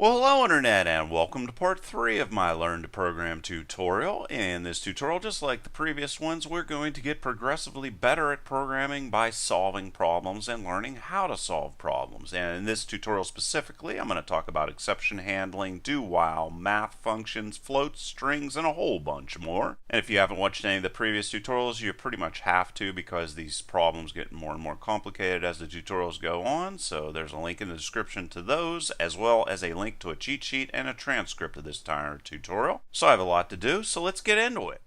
Well, hello Internet, and welcome to part 3 of my Learn to Program tutorial. In this tutorial, just like the previous ones, we're going to get progressively better at programming by solving problems and learning how to solve problems. And in this tutorial specifically, I'm going to talk about exception handling, do-while, math functions, floats, strings, and a whole bunch more. And if you haven't watched any of the previous tutorials, you pretty much have to, because these problems get more and more complicated as the tutorials go on. So there's a link in the description to those, as well as a link to a cheat sheet and a transcript of this entire tutorial. So I have a lot to do, so let's get into it.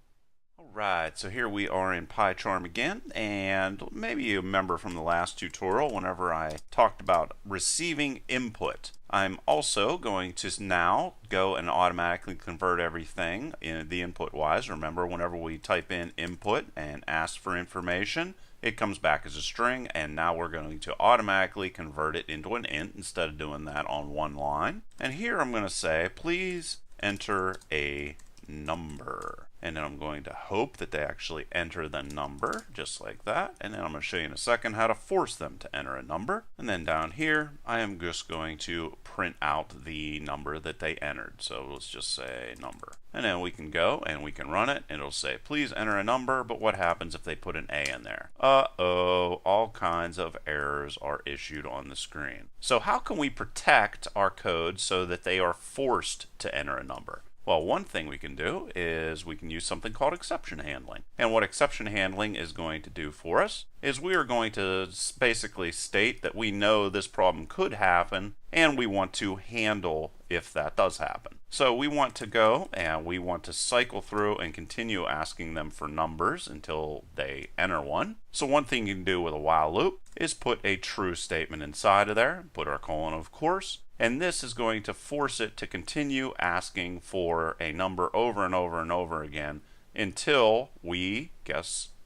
Alright, so here we are in PyCharm again, and maybe you remember from the last tutorial whenever I talked about receiving input. I'm also going to now go and automatically convert everything in the input wise. Remember, whenever we type in input and ask for information, it comes back as a string, and now we're going to automatically convert it into an int instead of doing that on one line. And here I'm going to say, please enter a number. And then I'm going to hope that they actually enter the number, just like that. And then I'm going to show you in a second how to force them to enter a number. And then down here, I am just going to print out the number that they entered. So let's just say number. And then we can go and we can run it, and it'll say, please enter a number, but what happens if they put an A in there? Uh-oh, all kinds of errors are issued on the screen. So how can we protect our code so that they are forced to enter a number? Well, one thing we can do is we can use something called exception handling. And what exception handling is going to do for us is we are going to basically state that we know this problem could happen and we want to handle if that does happen. So we want to go and we want to cycle through and continue asking them for numbers until they enter one. So one thing you can do with a while loop is put a true statement inside of there, put our colon of course, and this is going to force it to continue asking for a number over and over and over again until we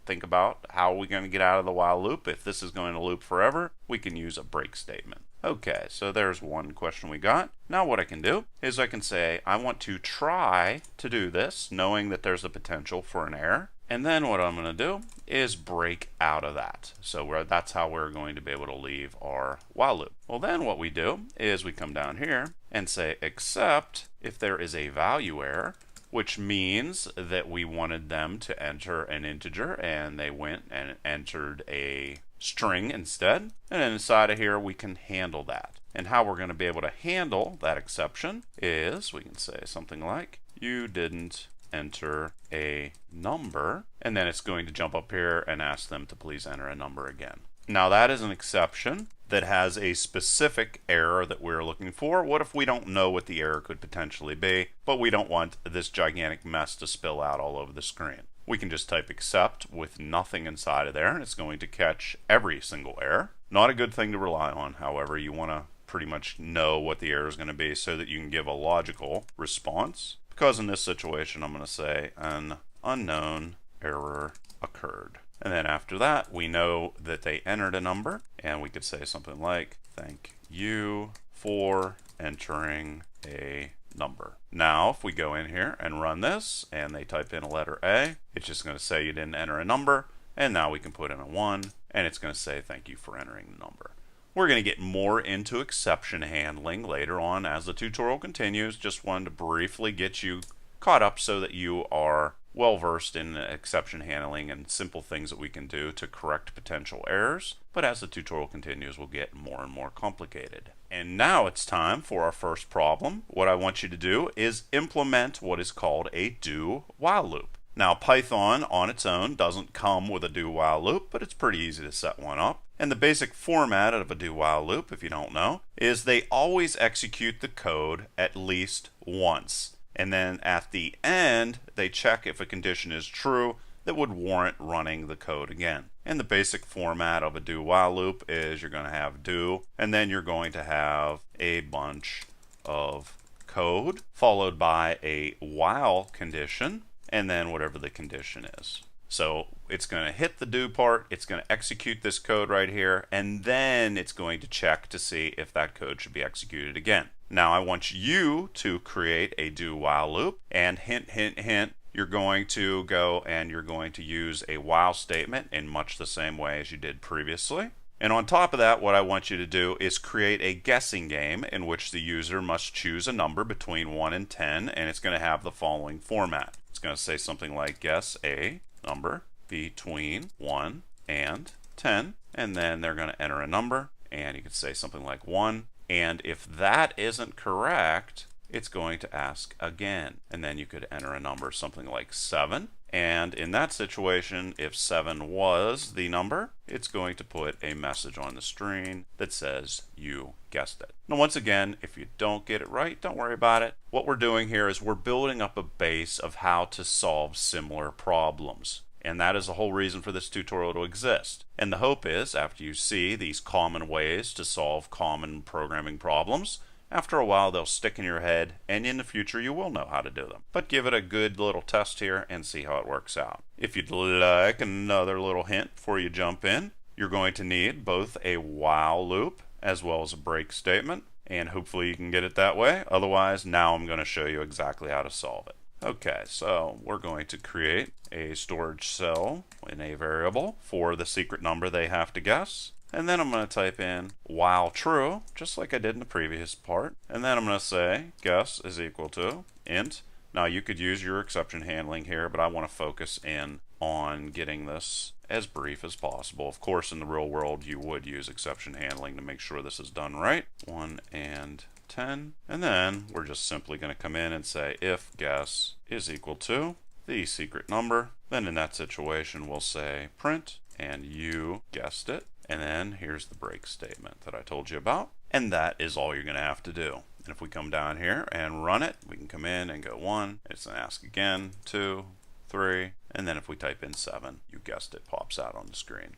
think about how we're going to get out of the while loop. If this is going to loop forever, we can use a break statement. Okay, so there's one question we got. Now what I can do is I can say I want to try to do this, knowing that there's a potential for an error. And then what I'm going to do is break out of that. So that's how we're going to be able to leave our while loop. Well, then what we do is we come down here and say except if there is a value error, which means that we wanted them to enter an integer and they went and entered a string instead. And then inside of here we can handle that. And how we're going to be able to handle that exception is we can say something like you didn't enter a number, and then it's going to jump up here and ask them to please enter a number again. Now that is an exception that has a specific error that we're looking for. What if we don't know what the error could potentially be, but we don't want this gigantic mess to spill out all over the screen? We can just type except with nothing inside of there, and it's going to catch every single error. Not a good thing to rely on, however. You want to pretty much know what the error is going to be so that you can give a logical response. Because in this situation, I'm going to say an unknown error occurred. And then after that, we know that they entered a number, and we could say something like, thank you for entering a number. Now, if we go in here and run this, and they type in a letter A, it's just going to say you didn't enter a number, and now we can put in a 1, and it's going to say thank you for entering the number. We're going to get more into exception handling later on as the tutorial continues. Just wanted to briefly get you caught up so that you are well versed in exception handling and simple things that we can do to correct potential errors. But as the tutorial continues, we'll get more and more complicated. And now it's time for our first problem. What I want you to do is implement what is called a do-while loop. Now Python on its own doesn't come with a do-while loop, but it's pretty easy to set one up. And the basic format of a do-while loop, if you don't know, is they always execute the code at least once. And then at the end, they check if a condition is true that would warrant running the code again. And the basic format of a do-while loop is you're going to have do, and then you're going to have a bunch of code, followed by a while condition, and then whatever the condition is. So it's going to hit the do part, it's going to execute this code right here, and then it's going to check to see if that code should be executed again. Now I want you to create a do while loop, and hint, hint, hint, you're going to go and you're going to use a while statement in much the same way as you did previously. And on top of that, what I want you to do is create a guessing game in which the user must choose a number between 1 and 10, and it's going to have the following format. It's going to say something like guess a number between 1 and 10, and then they're going to enter a number, and you could say something like 1, and if that isn't correct, it's going to ask again, and then you could enter a number something like 7. And in that situation, if 7 was the number, it's going to put a message on the screen that says you guessed it. Now, once again, if you don't get it right, don't worry about it. What we're doing here is we're building up a base of how to solve similar problems. And that is the whole reason for this tutorial to exist. And the hope is, after you see these common ways to solve common programming problems, after a while they'll stick in your head, and in the future you will know how to do them. But give it a good little test here and see how it works out. If you'd like another little hint before you jump in, you're going to need both a while loop as well as a break statement, and hopefully you can get it that way. Otherwise, now I'm going to show you exactly how to solve it. Okay, so we're going to create a storage cell in a variable for the secret number they have to guess. And then I'm going to type in while true, just like I did in the previous part. And then I'm going to say guess is equal to int. Now you could use your exception handling here, but I want to focus in on getting this as brief as possible. Of course, in the real world, you would use exception handling to make sure this is done right. 1 and 10. And then we're just simply going to come in and say if guess is equal to the secret number. Then in that situation, we'll say print, and you guessed it. And then here's the break statement that I told you about. And that is all you're going to have to do. And if we come down here and run it, we can come in and go 1. It's going to ask again, 2, 3. And then if we type in 7, you guessed it, pops out on the screen.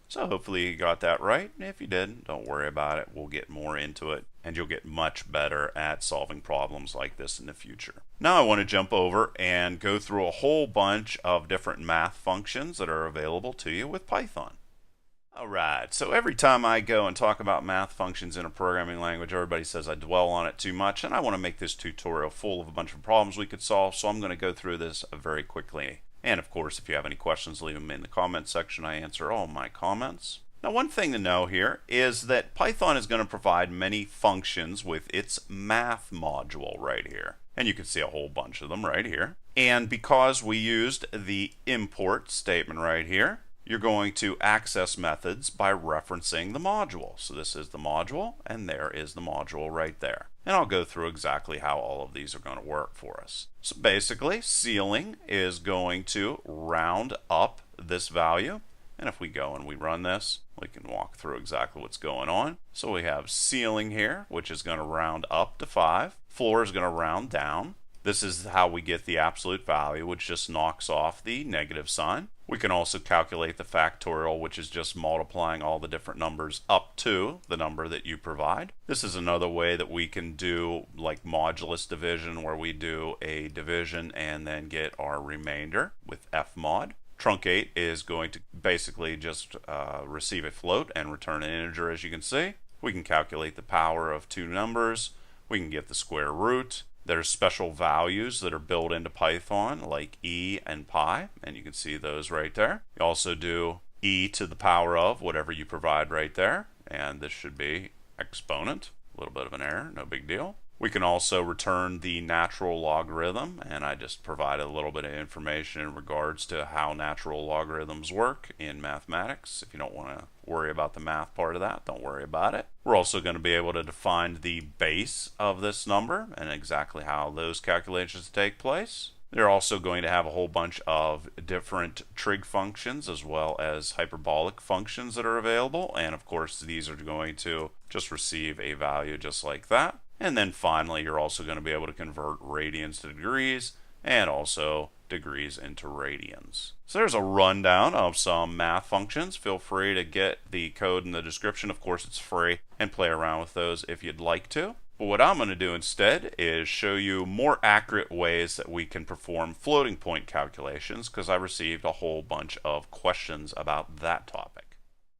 So hopefully you got that right. And if you didn't, don't worry about it. We'll get more into it, and you'll get much better at solving problems like this in the future. Now I want to jump over and go through a whole bunch of different math functions that are available to you with Python. Alright, so every time I go and talk about math functions in a programming language, everybody says I dwell on it too much, and I want to make this tutorial full of a bunch of problems we could solve, so I'm going to go through this very quickly. And of course, if you have any questions, leave them in the comments section. I answer all my comments. Now, one thing to know here is that Python is going to provide many functions with its math module right here. And you can see a whole bunch of them right here. And because we used the import statement right here, you're going to access methods by referencing the module. So this is the module, and there is the module right there. And I'll go through exactly how all of these are going to work for us. So basically, ceiling is going to round up this value. And if we go and we run this, we can walk through exactly what's going on. So we have ceiling here, which is going to round up to 5. Floor is going to round down. This is how we get the absolute value, which just knocks off the negative sign. We can also calculate the factorial, which is just multiplying all the different numbers up to the number that you provide. This is another way that we can do like modulus division, where we do a division and then get our remainder with fmod. Truncate is going to basically just receive a float and return an integer, as you can see. We can calculate the power of two numbers. We can get the square root. There's special values that are built into Python, like e and pi, and you can see those right there. You also do e to the power of whatever you provide right there, and this should be exponent. A little bit of an error, no big deal. We can also return the natural logarithm, and I just provided a little bit of information in regards to how natural logarithms work in mathematics. If you don't want to worry about the math part of that, don't worry about it. We're also going to be able to define the base of this number and exactly how those calculations take place. They're also going to have a whole bunch of different trig functions as well as hyperbolic functions that are available, and of course these are going to just receive a value just like that. And then finally, you're also going to be able to convert radians to degrees and also degrees into radians. So there's a rundown of some math functions. Feel free to get the code in the description. Of course, it's free, and play around with those if you'd like to. But what I'm going to do instead is show you more accurate ways that we can perform floating point calculations, because I received a whole bunch of questions about that topic.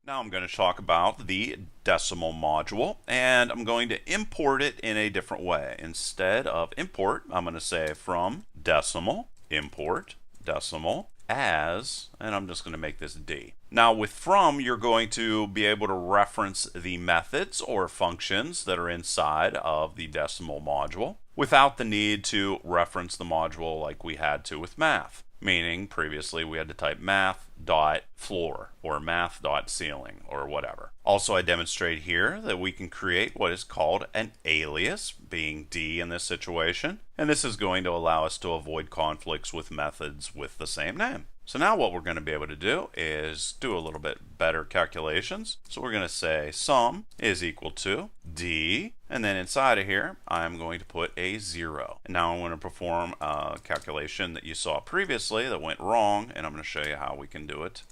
Now I'm going to talk about the decimal module, and I'm going to import it in a different way. Instead of import, I'm going to say from decimal, import, decimal, as, and I'm just going to make this D. Now with from, you're going to be able to reference the methods or functions that are inside of the decimal module without the need to reference the module like we had to with math. Meaning previously we had to type math dot floor or math dot ceiling or whatever. Also, I demonstrate here that we can create what is called an alias, being D in this situation, and this is going to allow us to avoid conflicts with methods with the same name. So now what we're going to be able to do is do a little bit better calculations. So we're going to say sum is equal to D, and then inside of here I'm going to put a 0. And now I'm going to perform a calculation that you saw previously that went wrong, and I'm going to show you how we can do it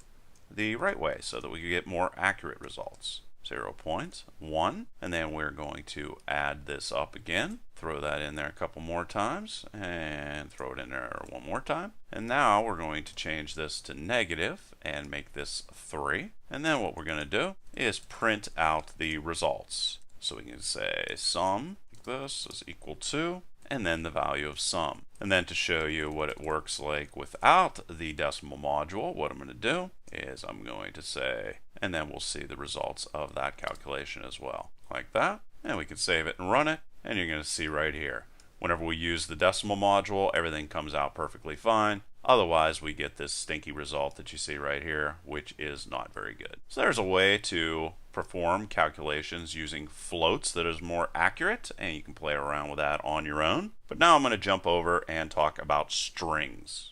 the right way so that we can get more accurate results. 0.1, and then we're going to add this up again, throw that in there a couple more times, and throw it in there one more time. And now we're going to change this to negative and make this 3. And then what we're going to do is print out the results. So we can say sum, like this, is equal to, and then the value of sum. And then to show you what it works like without the decimal module, what I'm going to do is I'm going to say, and then we'll see the results of that calculation as well, like that. And we can save it and run it, and you're going to see right here, whenever we use the decimal module, everything comes out perfectly fine. Otherwise, we get this stinky result that you see right here, which is not very good. So there's a way to perform calculations using floats that is more accurate, and you can play around with that on your own. But now I'm going to jump over and talk about strings.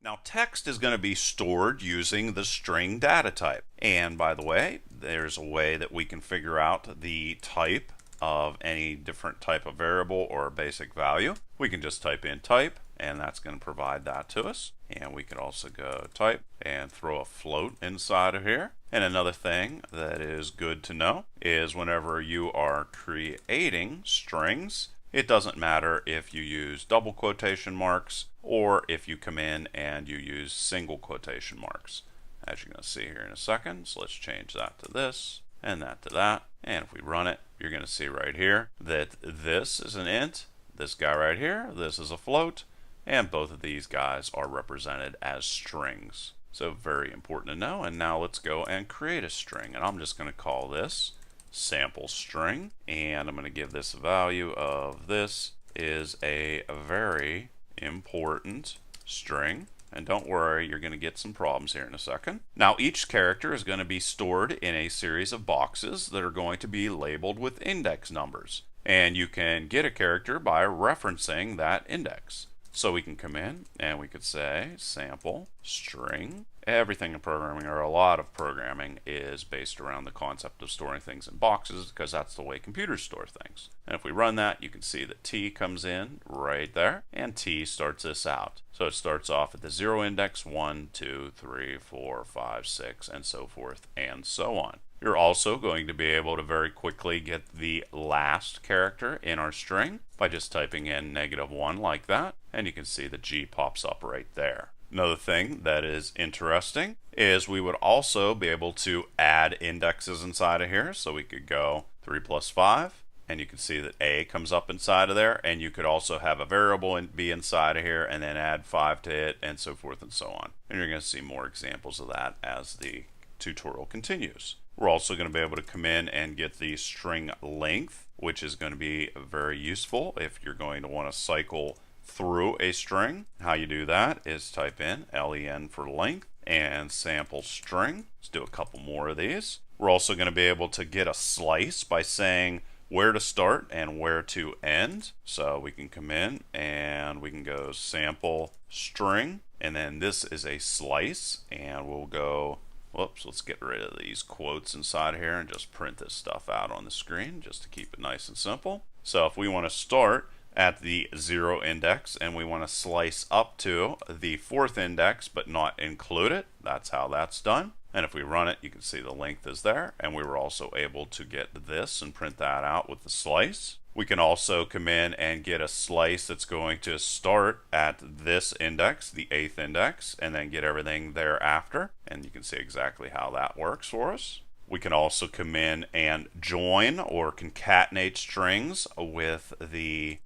Now, text is going to be stored using the string data type. And by the way, there's a way that we can figure out the type of any different type of variable or basic value. We can just type in type, and that's going to provide that to us. And we can also go type and throw a float inside of here. And another thing that is good to know is whenever you are creating strings, it doesn't matter if you use double quotation marks or if you come in and you use single quotation marks, as you're going to see here in a second. So let's change that to this and that to that. And if we run it, you're going to see right here that this is an int, this guy right here, this is a float, and both of these guys are represented as strings. So very important to know. And now let's go and create a string. And I'm just going to call this sample string. And I'm going to give this a value of this is a very important string. And don't worry, you're going to get some problems here in a second. Now each character is going to be stored in a series of boxes that are going to be labeled with index numbers. And you can get a character by referencing that index. So we can come in and we could say sample string. Everything in programming, or a lot of programming, is based around the concept of storing things in boxes because that's the way computers store things. And if we run that, you can see that T comes in right there, and T starts this out. So it starts off at the 0 index, 1, 2, 3, 4, 5, 6, and so forth and so on. You're also going to be able to very quickly get the last character in our string by just typing in -1 like that, and you can see the G pops up right there. Another thing that is interesting is we would also be able to add indexes inside of here. So we could go 3 plus 5, and you can see that A comes up inside of there, and you could also have a variable be inside of here and then add 5 to it, and so forth and so on. And you're going to see more examples of that as the tutorial continues. We're also going to be able to come in and get the string length, which is going to be very useful if you're going to want to cycle through a string. How you do that is type in len for length and sample string. Let's do a couple more of these. We're also going to be able to get a slice by saying where to start and where to end. So we can come in and we can go sample string, and then this is a slice, and we'll go, whoops, let's get rid of these quotes inside here and just print this stuff out on the screen just to keep it nice and simple. So if we want to start at the 0 index and we want to slice up to the 4th index but not include it, that's how that's done. And if we run it, you can see the length is there, and we were also able to get this and print that out with the slice. We can also come in and get a slice that's going to start at this index, the 8th index, and then get everything thereafter, and you can see exactly how that works for us. We can also come in and join or concatenate strings with the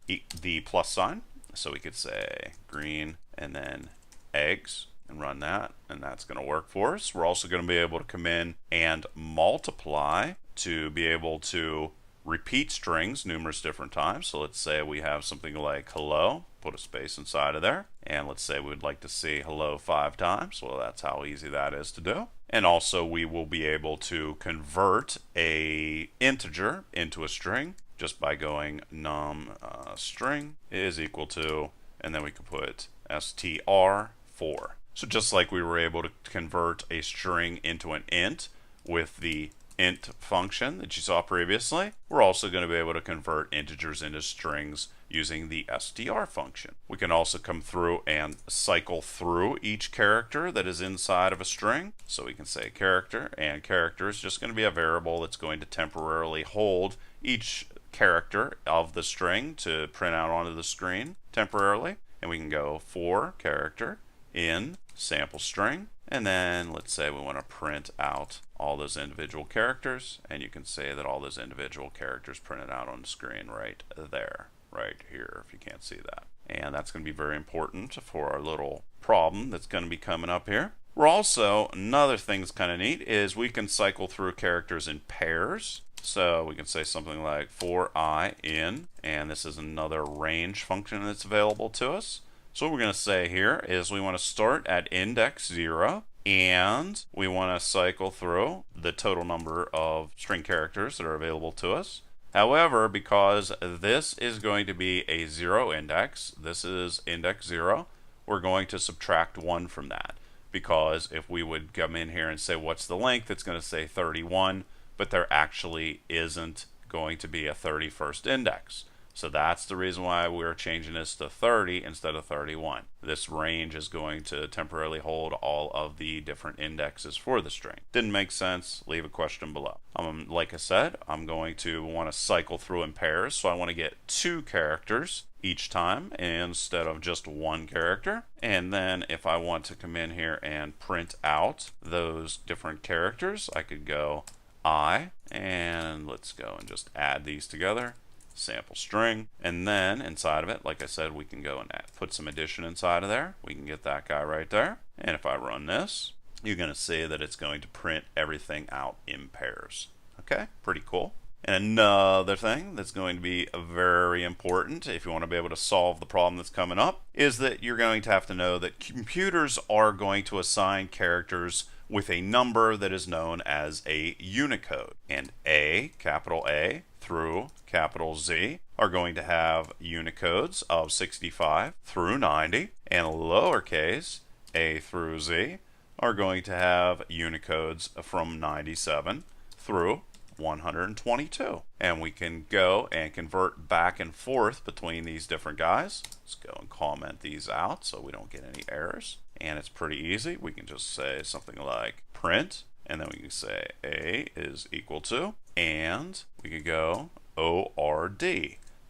plus sign. So we could say green and then eggs and run that, and that's going to work for us. We're also going to be able to come in and multiply to be able to repeat strings numerous different times. So let's say we have something like hello, put a space inside of there, and let's say we'd like to see hello 5 times. Well, that's how easy that is to do. And also we will be able to convert a integer into a string just by going num string is equal to, and then we can put str4. So just like we were able to convert a string into an int with the int function that you saw previously, we're also going to be able to convert integers into strings using the str function. We can also come through and cycle through each character that is inside of a string. So we can say character, and character is just going to be a variable that's going to temporarily hold each character of the string to print out onto the screen temporarily. And we can go for character in sample string, and then let's say we want to print out all those individual characters, and you can say that all those individual characters printed out on the screen right there, right here, if you can't see that. And that's going to be very important for our little problem that's going to be coming up here. We're also, another thing that's kind of neat is we can cycle through characters in pairs. So we can say something like for I in, and this is another range function that's available to us. So what we're going to say here is we want to start at index 0, and we want to cycle through the total number of string characters that are available to us. However, because this is going to be a 0 index, this is index 0, we're going to subtract 1 from that. Because if we would come in here and say what's the length, it's going to say 31, but there actually isn't going to be a 31st index. So that's the reason why we're changing this to 30 instead of 31. This range is going to temporarily hold all of the different indexes for the string. Didn't make sense? Leave a question below. Like I said, I'm going to want to cycle through in pairs, so I want to get 2 characters each time instead of just 1 character. And then if I want to come in here and print out those different characters, I could go I, and let's go and just add these together. Sample string, and then inside of it, like I said, we can go and put some addition inside of there. We can get that guy right there, and if I run this, you're going to see that it's going to print everything out in pairs. Okay, pretty cool. And another thing that's going to be very important if you want to be able to solve the problem that's coming up is that you're going to have to know that computers are going to assign characters with a number that is known as a Unicode. And A, capital A, through capital Z are going to have Unicodes of 65 through 90, and lowercase a through Z are going to have Unicodes from 97 through 122. And we can go and convert back and forth between these different guys. Let's go and comment these out so we don't get any errors. And it's pretty easy. We can just say something like print, and then we can say A is equal to, and we could go ORD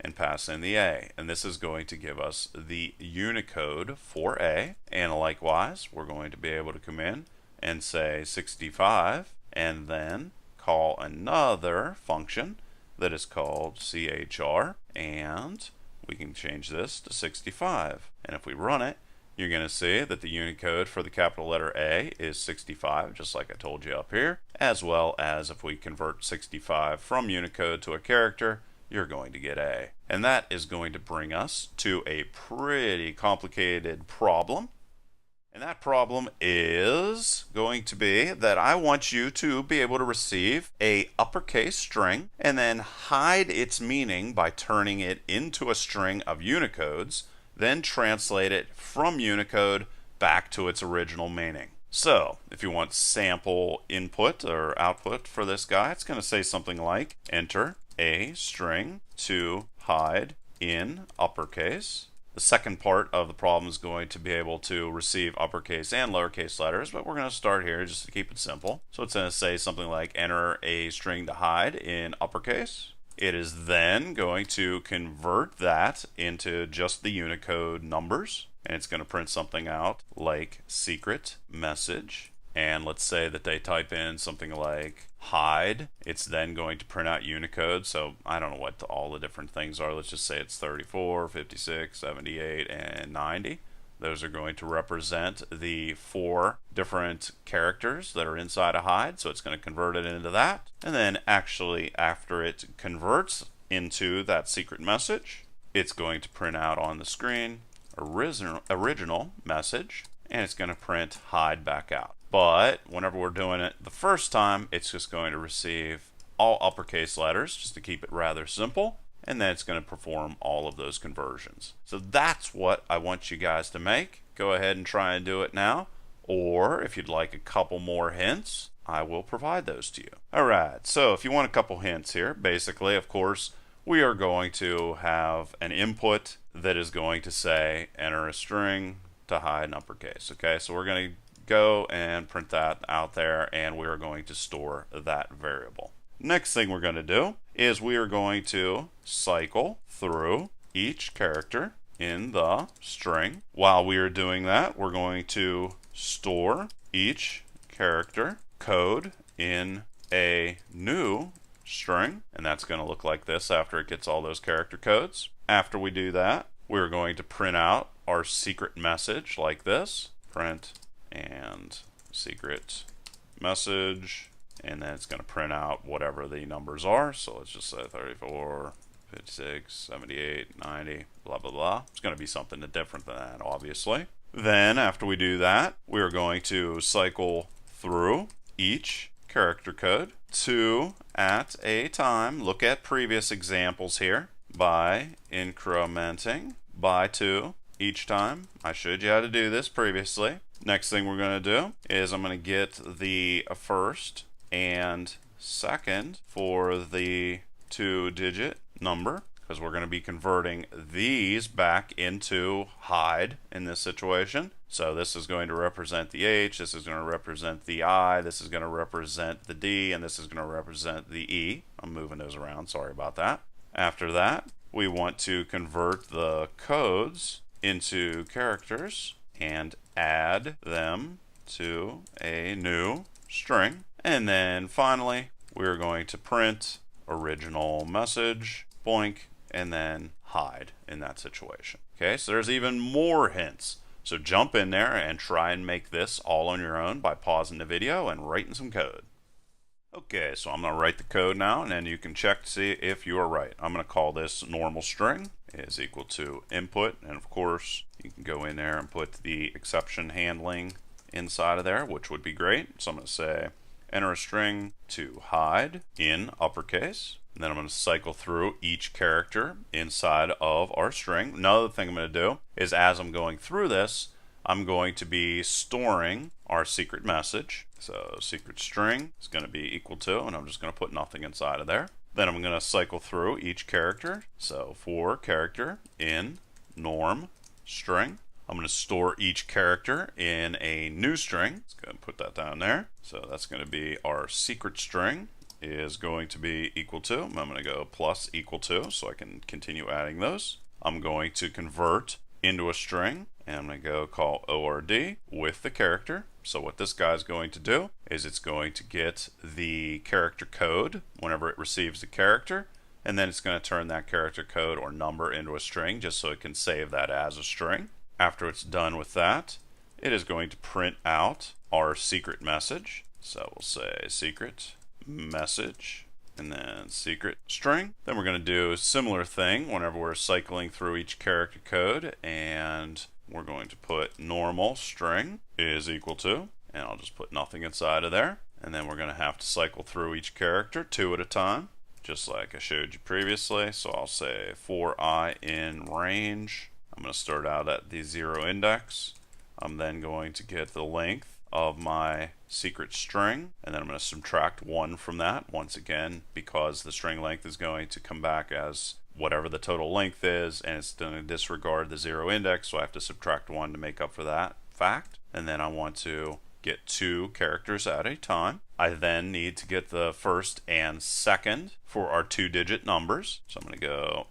and pass in the A. And this is going to give us the Unicode for A. And likewise, we're going to be able to come in and say 65, and then call another function that is called CHR, and we can change this to 65. And if we run it, you're going to see that the Unicode for the capital letter A is 65, just like I told you up here, as well as if we convert 65 from Unicode to a character, you're going to get A. And that is going to bring us to a pretty complicated problem. And that problem is going to be that I want you to be able to receive a uppercase string and then hide its meaning by turning it into a string of Unicodes, then translate it from Unicode back to its original meaning. So, if you want sample input or output for this guy, it's going to say something like enter a string to hide in uppercase. The second part of the problem is going to be able to receive uppercase and lowercase letters, but we're going to start here just to keep it simple. So it's going to say something like enter a string to hide in uppercase. It is then going to convert that into just the Unicode numbers, and it's going to print something out like secret message. And let's say that they type in something like hide. It's then going to print out Unicode. So I don't know what all the different things are. Let's just say it's 34, 56, 78, and 90. Those are going to represent the 4 different characters that are inside a hide, so it's going to convert it into that. And then actually after it converts into that secret message, it's going to print out on the screen original message, and it's going to print hide back out. But whenever we're doing it the first time, it's just going to receive all uppercase letters just to keep it rather simple, and then it's going to perform all of those conversions. So that's what I want you guys to make. Go ahead and try and do it now, or if you'd like a couple more hints, I will provide those to you. Alright, so if you want a couple hints here, basically, of course, we are going to have an input that is going to say enter a string to hide an uppercase. Okay, so we're going to go and print that out there, and we are going to store that variable. Next thing we're going to do is we are going to cycle through each character in the string. While we are doing that, we're going to store each character code in a new string, and that's going to look like this after it gets all those character codes. After we do that, we're going to print out our secret message like this. Print and secret message, and then it's going to print out whatever the numbers are. So let's just say 34, 56, 78, 90, blah, blah, blah. It's going to be something different than that, obviously. Then after we do that, we're going to cycle through each character code 2 at a time. Look at previous examples here by incrementing by 2 each time. I showed you how to do this previously. Next thing we're going to do is I'm going to get the first and second for the 2-digit number, because we're going to be converting these back into hide in this situation. So this is going to represent the H, this is going to represent the I, this is going to represent the D, and this is going to represent the E. I'm moving those around, sorry about that. After that, we want to convert the codes into characters and add them to a new string. And then finally, we're going to print original message, boink, and then hide in that situation. Okay, so there's even more hints. So jump in there and try and make this all on your own by pausing the video and writing some code. Okay, so I'm going to write the code now, and then you can check to see if you are right. I'm going to call this normal string is equal to input, and of course you can go in there and put the exception handling inside of there, which would be great. So I'm going to say enter a string to hide in uppercase, and then I'm going to cycle through each character inside of our string. Another thing I'm going to do is, as I'm going through this, I'm going to be storing our secret message. So secret string is going to be equal to, and I'm just going to put nothing inside of there. Then I'm going to cycle through each character. So for character in norm string, I'm going to store each character in a new string. Let's go ahead and put that down there. So that's going to be our secret string is going to be equal to. I'm going to go plus equal to so I can continue adding those. I'm going to convert into a string, and I'm going to go call ORD with the character. So what this guy is going to do is it's going to get the character code whenever it receives the character, and then it's going to turn that character code or number into a string just so it can save that as a string. After it's done with that, it is going to print out our secret message. So we'll say secret message and then secret string. Then we're going to do a similar thing whenever we're cycling through each character code, and we're going to put normal string is equal to, and I'll just put nothing inside of there. And then we're going to have to cycle through each character 2 at a time, just like I showed you previously. So I'll say for I in range, I'm going to start out at the 0 index. I'm then going to get the length of my secret string, and then I'm going to subtract 1 from that, once again, because the string length is going to come back as whatever the total length is, and it's going to disregard the 0 index, so I have to subtract 1 to make up for that fact. And then I want to get 2 characters at a time. I then need to get the first and second for our 2-digit numbers. So I'm going to go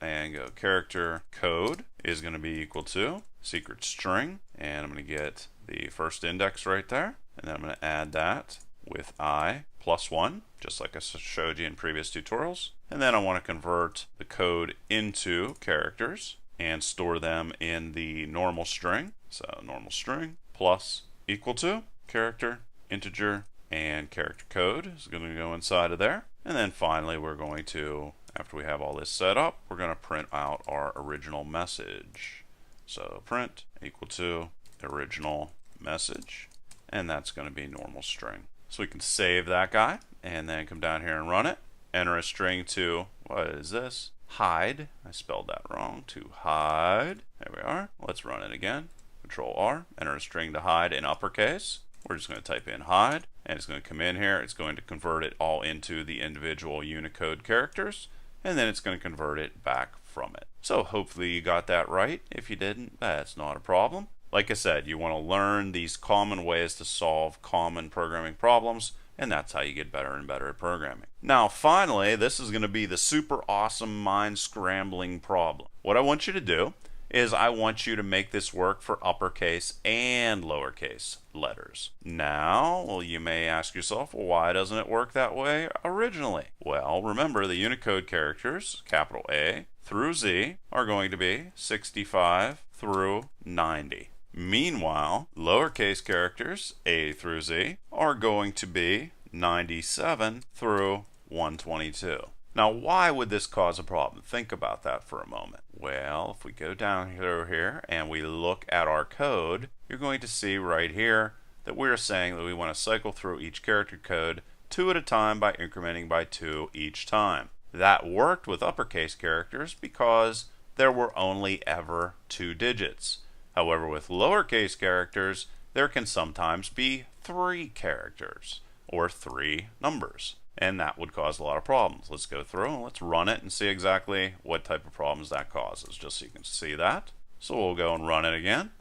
character code is going to be equal to secret string, and I'm going to get the first index right there, and then I'm going to add that with I plus 1, just like I showed you in previous tutorials. And then I want to convert the code into characters and store them in the normal string. So normal string plus equal to character, integer, and character code is going to go inside of there. And then finally we're going to, after we have all this set up, we're going to print out our original message. So print equal to original message, and that's going to be normal string. So we can save that guy and then come down here and run it. Enter a string to, what is this? Hide. I spelled that wrong. To hide. There we are. Let's run it again. Control R. Enter a string to hide in uppercase. We're just going to type in hide, and it's going to come in here. It's going to convert it all into the individual Unicode characters, and then it's going to convert it back from it. So hopefully you got that right. If you didn't, that's not a problem. Like I said, you want to learn these common ways to solve common programming problems, and that's how you get better and better at programming. Now finally, this is going to be the super awesome mind scrambling problem. What I want you to do is I want you to make this work for uppercase and lowercase letters. Now, well, you may ask yourself, well, why doesn't it work that way originally? Well, remember the Unicode characters, capital A through Z, are going to be 65 through 90. Meanwhile, lowercase characters, A through Z, are going to be 97 through 122. Now, why would this cause a problem? Think about that for a moment. Well, if we go down through here and we look at our code, you're going to see right here that we're saying that we want to cycle through each character code 2 at a time by incrementing by 2 each time. That worked with uppercase characters because there were only ever 2 digits. However, with lowercase characters, there can sometimes be 3 characters or 3 numbers. And that would cause a lot of problems. Let's go through and let's run it and see exactly what type of problems that causes, just so you can see that. So we'll go and run it again.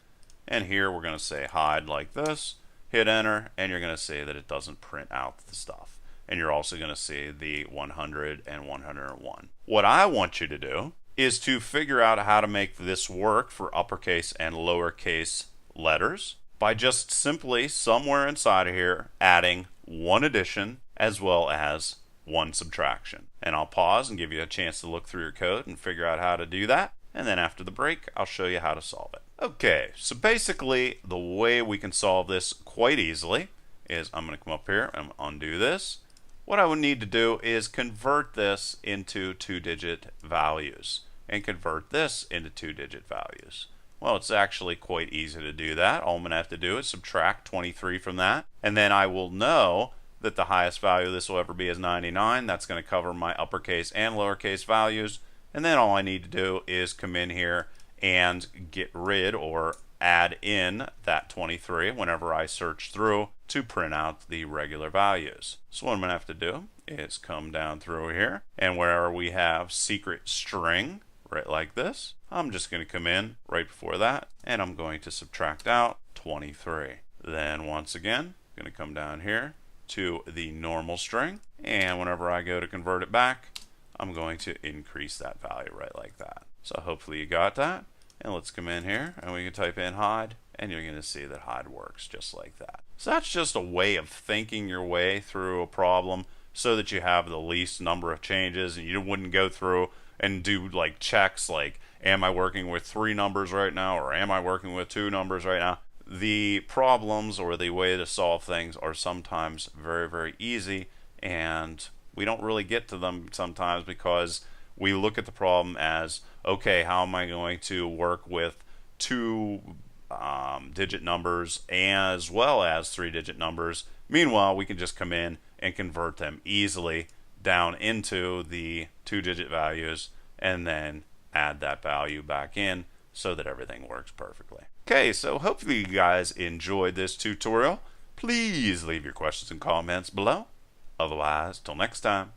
And here we're going to say hide like this, hit enter, and you're going to see that it doesn't print out the stuff. And you're also going to see the 100 and 101. What I want you to do is to figure out how to make this work for uppercase and lowercase letters by just simply somewhere inside of here adding 1 addition as well as 1 subtraction. And I'll pause and give you a chance to look through your code and figure out how to do that. And then after the break, I'll show you how to solve it. Okay, so basically the way we can solve this quite easily is I'm going to come up here and undo this. What I would need to do is convert this into 2-digit values and convert this into 2-digit values. Well, it's actually quite easy to do that. All I'm going to have to do is subtract 23 from that, and then I will know that the highest value this will ever be is 99. That's going to cover my uppercase and lowercase values, and then all I need to do is come in here and get rid or add in that 23 whenever I search through to print out the regular values. So what I'm going to have to do is come down through here, and wherever we have secret string, right like this, I'm just going to come in right before that, and I'm going to subtract out 23. Then once again, I'm going to come down here to the normal string, and whenever I go to convert it back, I'm going to increase that value right like that. So hopefully you got that, and let's come in here and we can type in hide, and you're going to see that hide works just like that. So that's just a way of thinking your way through a problem so that you have the least number of changes and you wouldn't go through and do like checks like, am I working with 3 numbers right now, or am I working with 2 numbers right now? The problems or the way to solve things are sometimes very, very easy, and we don't really get to them sometimes because we look at the problem as, okay, how am I going to work with 2-digit numbers as well as 3-digit numbers? Meanwhile, we can just come in and convert them easily down into the 2-digit values and then add that value back in so that everything works perfectly. Okay, so hopefully you guys enjoyed this tutorial. Please leave your questions and comments below. Otherwise, till next time.